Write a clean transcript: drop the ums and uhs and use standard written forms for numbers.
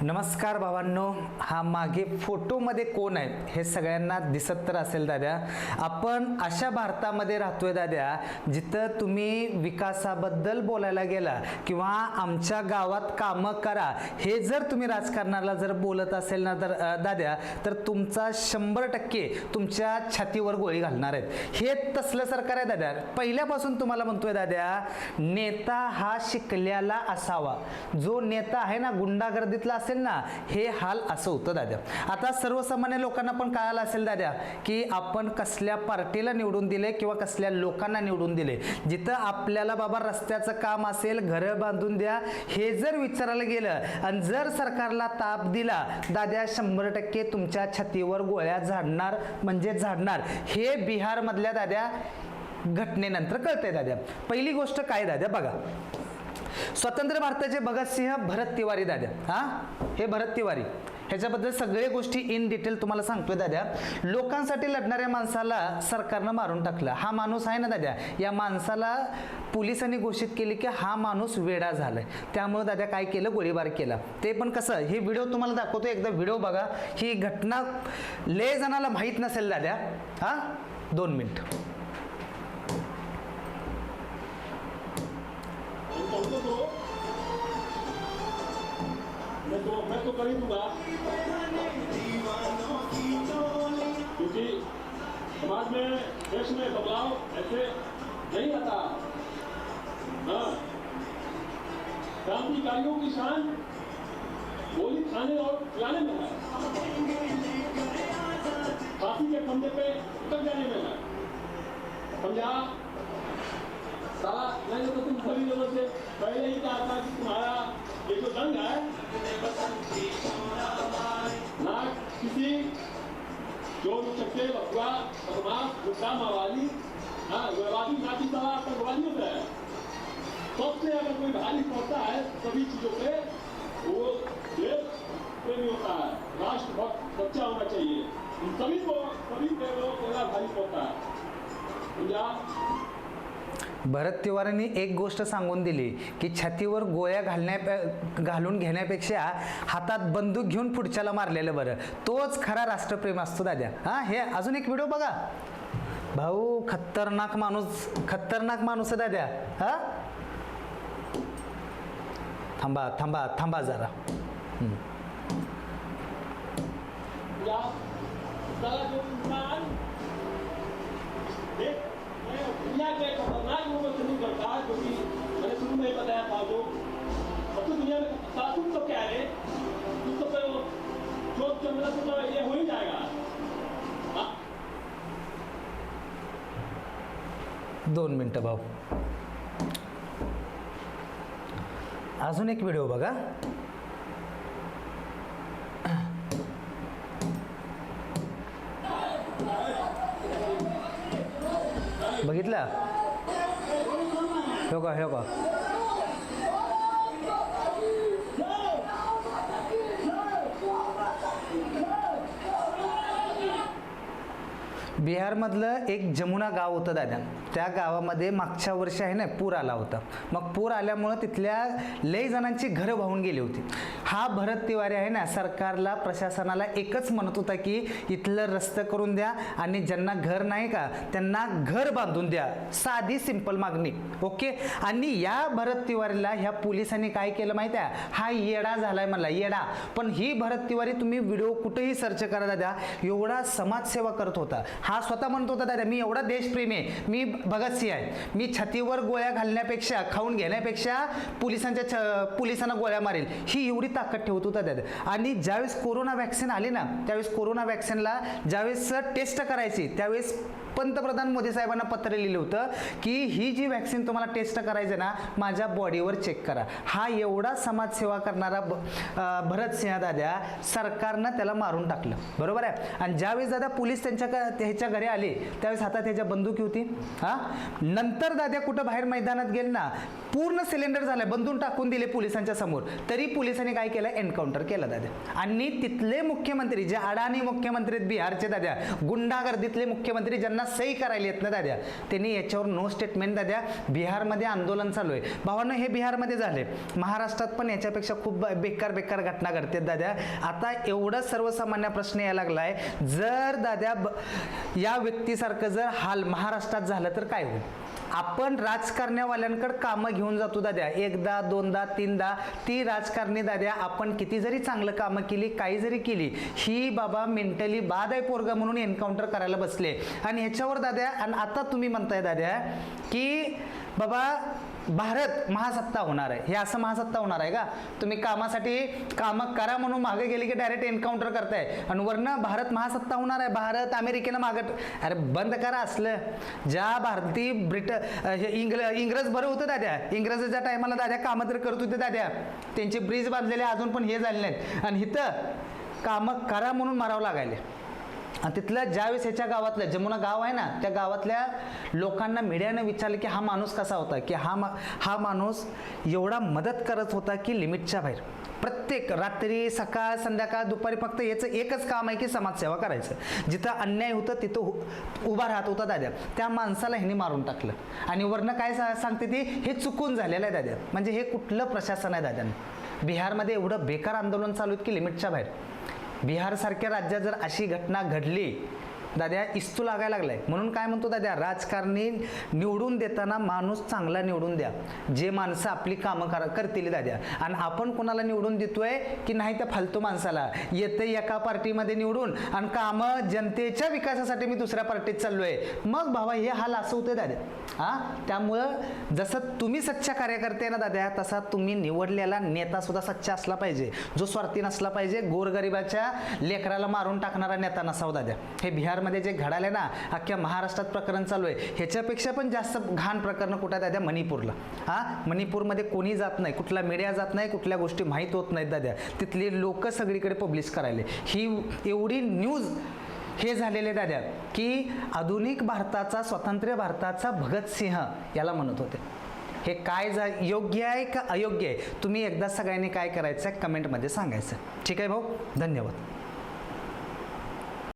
नमस्कार भावांनो, हा मागे फोटोमध्ये कोण आहे हे सगळ्यांना दिसत तर असेल दाद्या. आपण अशा भारतामध्ये राहतोय दाद्या, जिथं तुम्ही विकासाबद्दल बोलायला गेला किंवा आमच्या गावात कामं करा हे जर तुम्ही राजकारणाला जर बोलत असेल ना तर दाद्या, तर तुमचा 100% तुमच्या छातीवर गोळी घालणार आहेत. हे तसलं सरकार आहे दाद्या. पहिल्यापासून तुम्हाला म्हणतोय दाद्या, नेता हा शिकलेला असावा. जो नेता आहे ना गुंडागर्दीतला असेल ना, हे हाल असं होतं दाद्या. आता सर्वसामान्य लोकांना पण कळालं असेल दाद्या की आपण कसल्या पार्टीला निवडून दिले किंवा कसल्या लोकांना निवडून दिले. जिथं आपल्याला बाबा रस्त्याचं काम असेल, घरं बांधून द्या हे जर विचारायला गेलं आणि जर सरकारला ताप दिला दाद्या, 100% तुमच्या छातीवर गोळ्या झाडणार म्हणजे झाडणार. हे बिहार मधल्या दाद्या घटनेनंतर कळतंय दाद्या. पहिली गोष्ट काय दाद्या बघा, स्वतंत्र भारताचे भगतसिंह भरत तिवारी दाद्या, हे भरत तिवारी, ह्याच्याबद्दल सगळे गोष्टी इन डिटेल तुम्हाला सांगतोय दाद्या. लोकांसाठी लढणाऱ्या माणसाला सरकारनं मारून टाकलं. हा माणूस आहे ना दाद्या, या माणसाला पोलिसांनी घोषित केले की हा माणूस वेडा झालाय. त्यामुळे दाद्या काय केलं, गोळीबार केला. ते पण कसं, हे व्हिडिओ तुम्हाला दाखवतो, एकदा व्हिडिओ बघा. ही घटना लय जणाला माहीत नसेल दाद्या. 2 मिनिट. मैं तो कर ही दूंगा, क्योंकि समाज में, देश में बदलाव ऐसे नहीं आता. क्रांतिकारियों की शान गोली खाने और खिलाने में है, फांसी के फंदे पे उतर जाने में है. समझा सारा? मैंने तो तुम सभी लोगों से पहले ही कहा था कि तुम्हारा ये जो दंग है ना किसी चोर चक्के बकवा बदमाश गुंडा मावाली उग्रवादी नाती सवा आतंकवादियों से है. सबसे अगर कोई भारी पड़ता है सभी चीजों पे, वो देश प्रेमी होता है, राष्ट्र भक्त सच्चा होना चाहिए. इन सभी को सभी प्रेमियों को भारी पड़ता है. समझा? भरत तिवारींनी एक गोष्ट सांगून दिली की छातीवर गोळ्या घालून घेण्यापेक्षा हातात बंदूक घेऊन पुढच्याला मारलेलं बरं. तोच खरा राष्ट्रप्रेम असतो दाद्या. हे अजून एक व्हिडिओ बघा भाऊ. खतरनाक माणूस आहे दाद्या. थांबा जरा. दुनिया के खतरनाक लोगों से नहीं करता, क्योंकि मैंने शुरू में ही बताया था. जो अब तो दुनिया में तुम तो क्या है, तुम तो चोट चंद्र से तो ये हो ही जाएगा. 2 मिनिटं भाऊ. अजून एक व्हिडिओ बघा. बघितला हो का. बिहारमधलं एक जमुना गाव होतं दादा. त्या गावामध्ये मागच्या वर्षी आहे ना पूर आला होता. मग पूर आल्यामुळं तिथल्या लय जणांची घरं वाहून गेली होती. हा भरत तिवारी आहे ना, सरकारला प्रशासनाला एकच म्हणत होता की इथलं रस्तं करून द्या आणि ज्यांना घर नाही का त्यांना घर बांधून द्या. साधी सिंपल मागणी. ओके. आणि या भरत तिवारीला ह्या पोलिसांनी काय केलं माहिती आहे, हा येडा झालाय मला, येडा. पण ही भरत तिवारी तुम्ही व्हिडिओ कुठेही सर्च करा दादा, एवढा समाजसेवा करत होता. हा स्वतः म्हणत होता दादा, मी एवढा देशप्रेमी आहे, मी भगतसिंह आहे, मी छातीवर गोळ्या घालण्यापेक्षा खाऊन घेण्यापेक्षा पोलिसांना गोळ्या मारेल, ही एवढी ताकद ठेवत होता दादा. आणि ज्यावेळेस कोरोना वॅक्सिन आली ना, त्यावेळेस कोरोना वॅक्सिनला ज्यावेळेस टेस्ट करायची त्यावेळेस पंतप्रधान मोदी साहेबांना पत्र लिहिलं होतं की ही जी वॅक्सिन तुम्हाला टेस्ट करायचं ना, माझ्या बॉडीवर चेक करा. हा एवढा समाजसेवा करणारा भरत सिंह दाद्या, सरकारनं त्याला मारून टाकलं. बरोबर आहे. आणि ज्यावेळेस दादा पोलीस ह्याच्या घरी आले त्यावेळेस हातात ह्याच्या बंदुकी होती. नंतर दाद्या कुठं बाहेर मैदानात गेले ना, पूर्ण सिलेंडर झालाय, बंदून टाकून दिले पोलिसांच्या समोर, तरी पोलिसांनी काय केलं, एन्काउंटर केलं दादा. आणि तिथले मुख्यमंत्री जे अडाणी मुख्यमंत्री आहेत बिहारचे दादा, गुंडागर्दीतले मुख्यमंत्री ज्यांना सही करायला येत ना दादा, त्यांनी याच्यावर नो स्टेटमेंट दादा. बिहारमध्ये आंदोलन चालू आहे भावानं, हे बिहारमध्ये झाले. महाराष्ट्रात पण याच्यापेक्षा खूप बेकार बेकार घटना घडतात दादा. आता एवढा सर्वसामान्य प्रश्न यायला लागलाय, जर दादा या व्यक्तीसारखं जर हाल महाराष्ट्रात झालं तर काय होईल. आपण राजकारण्यावाल्यांकडे कामं घेऊन जातो दाद्या, एकदा दोनदा तीनदा. ती राजकारणी दाद्या आपण किती जरी चांगलं कामं केली, काही जरी केली, ही बाबा मेंटली बाद आहे पोरगा म्हणून एन्काउंटर करायला बसले. आणि ह्याच्यावर दाद्या, आणि आता तुम्ही म्हणताय दाद्या की बाबा भारत महासत्ता होणार आहे, हे असं महासत्ता होणार आहे का. तुम्ही कामासाठी कामं करा म्हणून मागे गेले की डायरेक्ट एन्काउंटर करताय, आणि वरनं भारत महासत्ता होणार आहे, भारत अमेरिकेनं मागं. अरे बंद करा असलं. ज्या भारतीय इंग्रज बरं होतं दाद्या, इंग्रजाच्या टायमाला दाद्या कामं तर करत होते दाद्या, त्यांचे ब्रिज बांधलेले अजून पण हे झाले नाहीत, आणि इथं कामं करा म्हणून मारावं लागायले. आणि तिथलं ज्यावेळेस ह्याच्या गावातलं जमुना गाव आहे ना, त्या गावातल्या लोकांना मीडियानं विचारलं की हा माणूस कसा होता, की हा माणूस एवढा मदत करत होता की लिमिटच्या बाहेर. प्रत्येक रात्री सकाळ संध्याकाळ दुपारी फक्त याचं एकच काम आहे की समाजसेवा करायचं. जिथं अन्याय होतं तिथं उभा राहत होता दाद्या. त्या माणसाला ह्यांनी मारून टाकलं. आणि वरनं काय सांगते ती, हे चुकून झालेलं आहे दाद्या. म्हणजे हे कुठलं प्रशासन आहे दाद्यानं. बिहारमध्ये एवढं बेकार आंदोलन चालू आहेत की लिमिटच्या बाहेर. बिहारसारख्या राज्यात जर अशी घटना घडली दाद्या, इस्तू लागायला लागलाय. म्हणून काय म्हणतो दाद्या, राजकारणी निवडून देताना माणूस चांगला निवडून द्या, जे माणसं आपली कामं करतील दाद्या. आणि आपण कोणाला निवडून देतोय की नाही, त्या फालतू माणसाला येते एका पार्टीमध्ये निवडून, आणि कामं जनतेच्या विकासासाठी मी दुसऱ्या पार्टीत चाललोय, मग भावा हे हाल असं होते दाद्या. त्यामुळं जसं तुम्ही सच्चा कार्यकर्ते ना दाद्या, तसा तुम्ही निवडलेला नेता सुद्धा सच्चा असला पाहिजे, जो स्वार्थी नसला पाहिजे, गोरगरिबाच्या लेकराला मारून टाकणारा नेता नसावा दाद्या. हे बिहारमध्ये जे घडाले ना, अख्ख्या महाराष्ट्रात प्रकरण चालू आहे, ह्याच्यापेक्षा पण जास्त घाण प्रकरण कुठं आहे दाद्या, मणिपूरला. मणिपूरमध्ये कोणी जात नाही, कुठला मीडिया जात नाही, कुठल्या गोष्टी माहीत होत नाहीत दाद्या. तिथली लोक सगळीकडे पब्लिश करायले. ही एवढी न्यूज हे झालेले दाद्या की आधुनिक भारताचा, स्वतंत्र भारताचा भगतसिंह याला म्हणत होते. हे काय योग्य आहे का अयोग्य आहे, तुम्ही एकदा सगळ्यांनी काय करायचं कमेंटमध्ये सांगायचं. ठीक आहे भाऊ, धन्यवाद.